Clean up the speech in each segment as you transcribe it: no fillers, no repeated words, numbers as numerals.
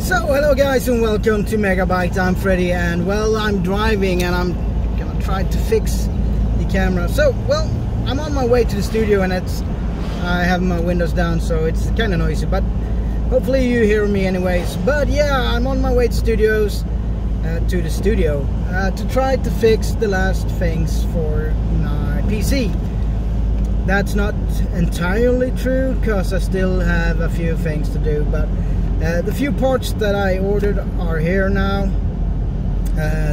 So hello guys and welcome to Megabyte. I'm Freddy, and well, I'm driving and I'm gonna try to fix the camera. So well, I'm on my way to the studio and I have my windows down, so it's kind of noisy, but hopefully you hear me anyways. But yeah, I'm on my way to the studio to try to fix the last things for my PC. That's not entirely true because I still have a few things to do, but the few parts that I ordered are here now.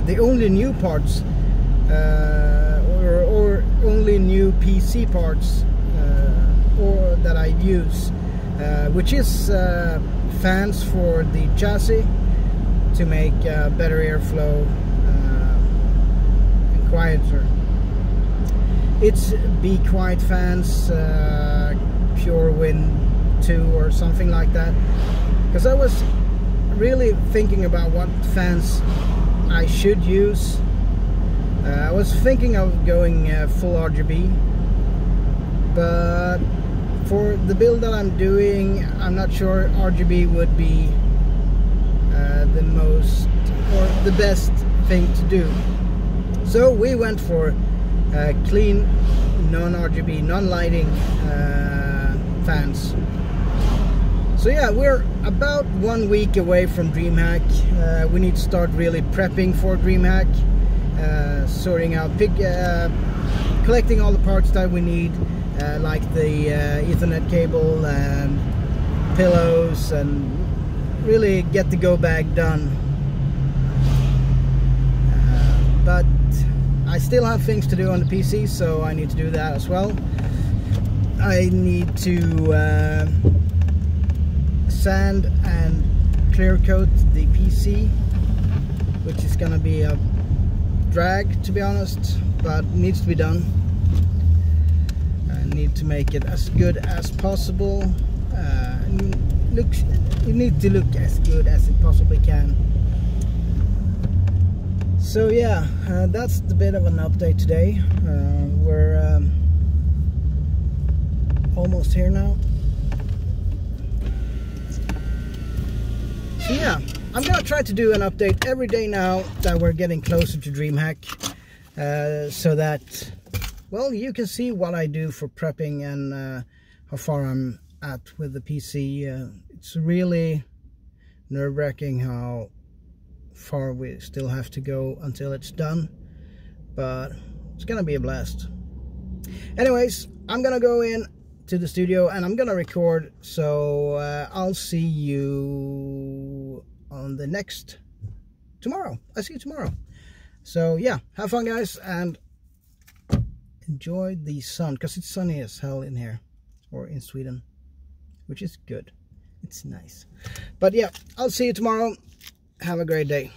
The only new parts or only new PC parts or that I use, which is fans for the chassis to make better airflow and quieter. It's Be Quiet fans, Pure Wind 2 or something like that. Because I was really thinking about what fans I should use. I was thinking of going full RGB, but for the build that I'm doing, I'm not sure RGB would be the most or the best thing to do. So we went for clean, non-RGB, non-lighting fans. So yeah, we're about 1 week away from Dreamhack. We need to start really prepping for Dreamhack, sorting out, collecting all the parts that we need, like the Ethernet cable and pillows, and really get the go bag done. But I still have things to do on the PC, so I need to do that as well. I need to sand and clear coat the PC, which is gonna be a drag, to be honest, but needs to be done. I need to make it as good as possible. You need to look as good as it possibly can. So yeah, that's the bit of an update today. We're almost here now. So yeah, I'm gonna try to do an update every day now that we're getting closer to Dreamhack, so that, well, you can see what I do for prepping and how far I'm at with the PC. It's really nerve-wracking how far we still have to go until it's done, but it's gonna be a blast. Anyways, I'm gonna go in to the studio and I'm gonna record, so I'll see you on the next tomorrow. I see you tomorrow. So yeah, have fun guys, and enjoy the sun, because it's sunny as hell in here, or in Sweden, which is good. It's nice. But yeah, I'll see you tomorrow. Have a great day.